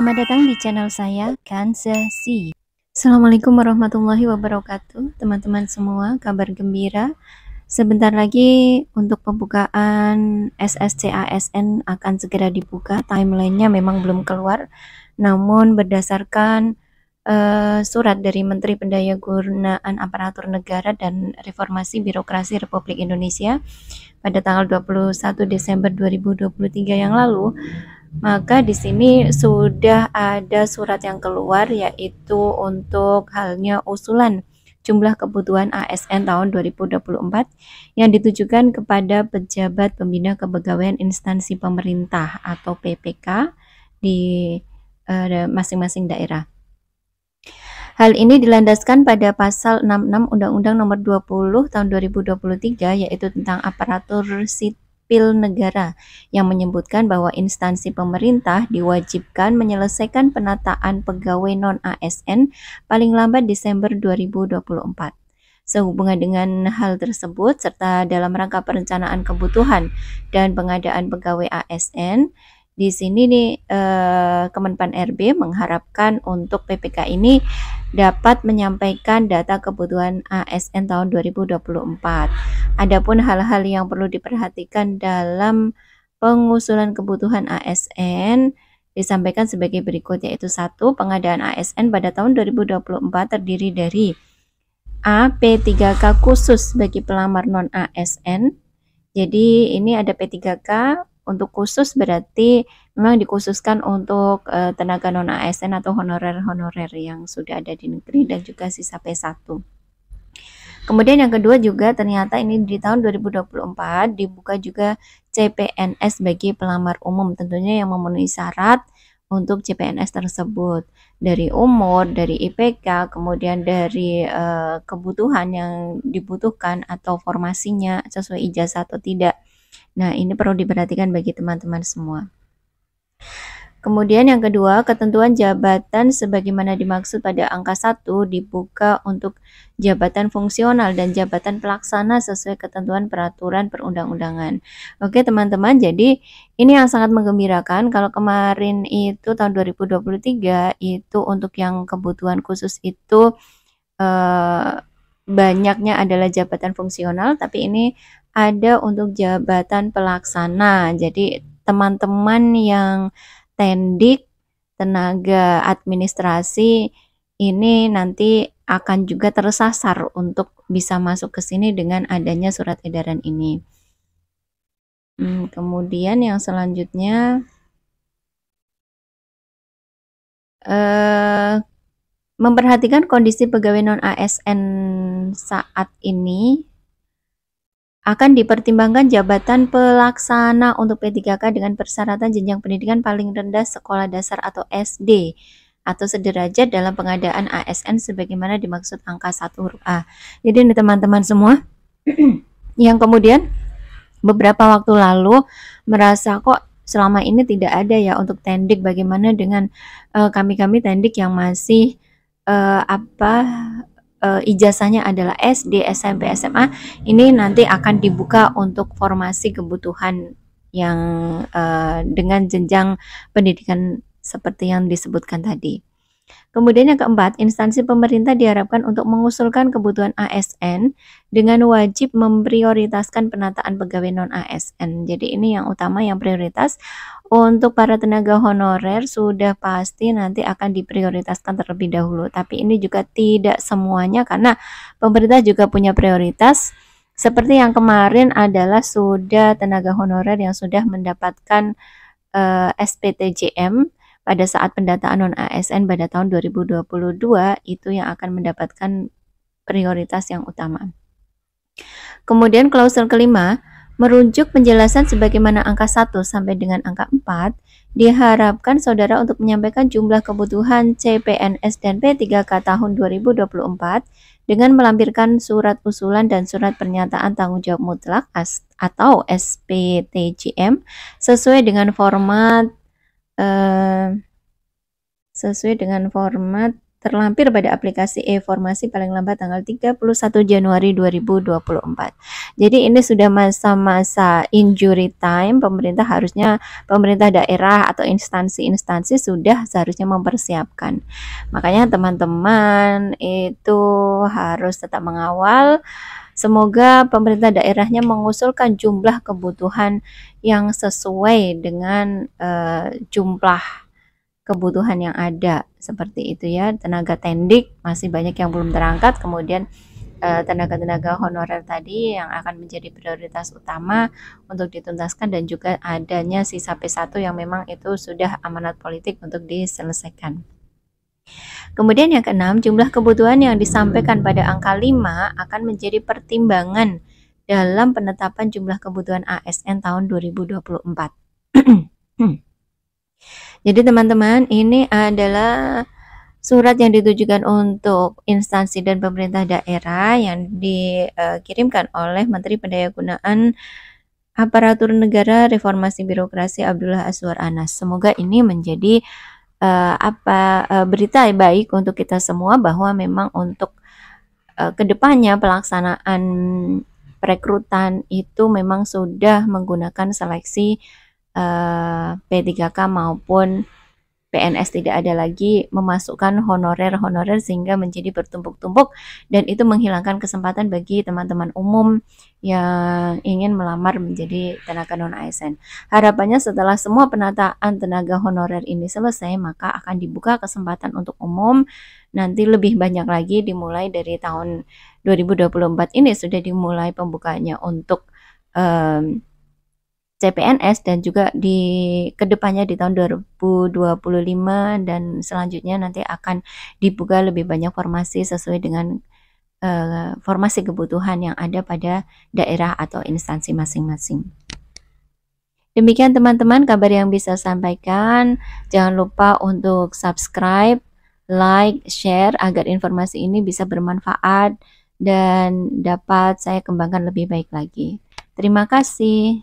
Selamat datang di channel saya, Kanzasi. Assalamualaikum warahmatullahi wabarakatuh, teman-teman semua. Kabar gembira, sebentar lagi untuk pembukaan SSC-ASN akan segera dibuka. Timelinenya memang belum keluar, namun berdasarkan surat dari Menteri Pendayagunaan Aparatur Negara dan Reformasi Birokrasi Republik Indonesia pada tanggal 21 Desember 2023 yang lalu, maka di sini sudah ada surat yang keluar, yaitu untuk halnya usulan jumlah kebutuhan ASN tahun 2024 yang ditujukan kepada pejabat pembina kepegawaian instansi pemerintah atau PPK di masing-masing daerah. Hal ini dilandaskan pada pasal 66 Undang-Undang Nomor 20 Tahun 2023, yaitu tentang aparatur sipil negara, yang menyebutkan bahwa instansi pemerintah diwajibkan menyelesaikan penataan pegawai non-ASN paling lambat Desember 2024. Sehubungan dengan hal tersebut, serta dalam rangka perencanaan kebutuhan dan pengadaan pegawai ASN, di sini nih Kemenpan RB mengharapkan untuk PPK ini dapat menyampaikan data kebutuhan ASN tahun 2024. Adapun hal-hal yang perlu diperhatikan dalam pengusulan kebutuhan ASN disampaikan sebagai berikut, yaitu 1. Pengadaan ASN pada tahun 2024 terdiri dari A. P3K khusus bagi pelamar non-ASN. Jadi ini ada P3K untuk khusus, berarti memang dikhususkan untuk tenaga non-ASN atau honorer-honorer yang sudah ada di negeri, dan juga sisa P1. Kemudian yang kedua juga ternyata ini di tahun 2024 dibuka juga CPNS bagi pelamar umum, tentunya yang memenuhi syarat untuk CPNS tersebut, dari umur, dari IPK, kemudian dari kebutuhan yang dibutuhkan atau formasinya sesuai ijazah atau tidak. Nah, ini perlu diperhatikan bagi teman-teman semua. Kemudian yang kedua, ketentuan jabatan sebagaimana dimaksud pada angka 1 dibuka untuk jabatan fungsional dan jabatan pelaksana sesuai ketentuan peraturan perundang-undangan. Oke teman-teman, jadi ini yang sangat menggembirakan. Kalau kemarin itu tahun 2023 itu untuk yang kebutuhan khusus itu banyaknya adalah jabatan fungsional, tapi ini ada untuk jabatan pelaksana. Jadi teman-teman yang tendik, tenaga administrasi, ini nanti akan juga tersasar untuk bisa masuk ke sini dengan adanya surat edaran ini. Kemudian yang selanjutnya memperhatikan kondisi pegawai non-ASN saat ini, akan dipertimbangkan jabatan pelaksana untuk P3K dengan persyaratan jenjang pendidikan paling rendah sekolah dasar atau SD atau sederajat dalam pengadaan ASN sebagaimana dimaksud angka 1 huruf A. Jadi ini teman-teman semua yang kemudian beberapa waktu lalu merasa kok selama ini tidak ada ya untuk tendik, bagaimana dengan kami-kami tendik yang masih ijazahnya adalah SD, SMP, SMA, ini nanti akan dibuka untuk formasi kebutuhan yang dengan jenjang pendidikan seperti yang disebutkan tadi. Kemudian yang keempat, instansi pemerintah diharapkan untuk mengusulkan kebutuhan ASN dengan wajib memprioritaskan penataan pegawai non-ASN. Jadi ini yang utama, yang prioritas. Untuk para tenaga honorer sudah pasti nanti akan diprioritaskan terlebih dahulu. Tapi ini juga tidak semuanya, karena pemerintah juga punya prioritas. Seperti yang kemarin adalah sudah tenaga honorer yang sudah mendapatkan SPTJM pada saat pendataan non-ASN pada tahun 2022, itu yang akan mendapatkan prioritas yang utama. Kemudian klausul kelima, merujuk penjelasan sebagaimana angka 1 sampai dengan angka 4, diharapkan saudara untuk menyampaikan jumlah kebutuhan CPNS dan P3K tahun 2024 dengan melampirkan surat usulan dan surat pernyataan tanggung jawab mutlak atau SPTJM sesuai dengan format terlampir pada aplikasi e-formasi paling lambat tanggal 31 Januari 2024. Jadi ini sudah masa-masa injury time, pemerintah daerah atau instansi-instansi sudah seharusnya mempersiapkan. Makanya teman-teman itu harus tetap mengawal. Semoga pemerintah daerahnya mengusulkan jumlah kebutuhan yang sesuai dengan jumlah kebutuhan yang ada, seperti itu ya. Tenaga tendik masih banyak yang belum terangkat, kemudian tenaga-tenaga honorer tadi yang akan menjadi prioritas utama untuk dituntaskan, dan juga adanya sisa P1 yang memang itu sudah amanat politik untuk diselesaikan. Kemudian yang keenam, jumlah kebutuhan yang disampaikan pada angka 5 akan menjadi pertimbangan dalam penetapan jumlah kebutuhan ASN tahun 2024. Jadi teman-teman, ini adalah surat yang ditujukan untuk instansi dan pemerintah daerah yang dikirimkan oleh Menteri Pendayagunaan Aparatur Negara Reformasi Birokrasi Abdullah Azwar Anas. Semoga ini menjadi berita baik untuk kita semua, bahwa memang untuk kedepannya pelaksanaan perekrutan itu memang sudah menggunakan seleksi P3K maupun PNS, tidak ada lagi memasukkan honorer-honorer sehingga menjadi bertumpuk-tumpuk, dan itu menghilangkan kesempatan bagi teman-teman umum yang ingin melamar menjadi tenaga non-ASN. Harapannya setelah semua penataan tenaga honorer ini selesai, maka akan dibuka kesempatan untuk umum. Nanti lebih banyak lagi, dimulai dari tahun 2024 ini sudah dimulai pembukaannya untuk CPNS, dan juga di kedepannya di tahun 2025 dan selanjutnya nanti akan dibuka lebih banyak formasi sesuai dengan formasi kebutuhan yang ada pada daerah atau instansi masing-masing. Demikian teman-teman kabar yang bisa sampaikan. Jangan lupa untuk subscribe, like, share agar informasi ini bisa bermanfaat dan dapat saya kembangkan lebih baik lagi. Terima kasih.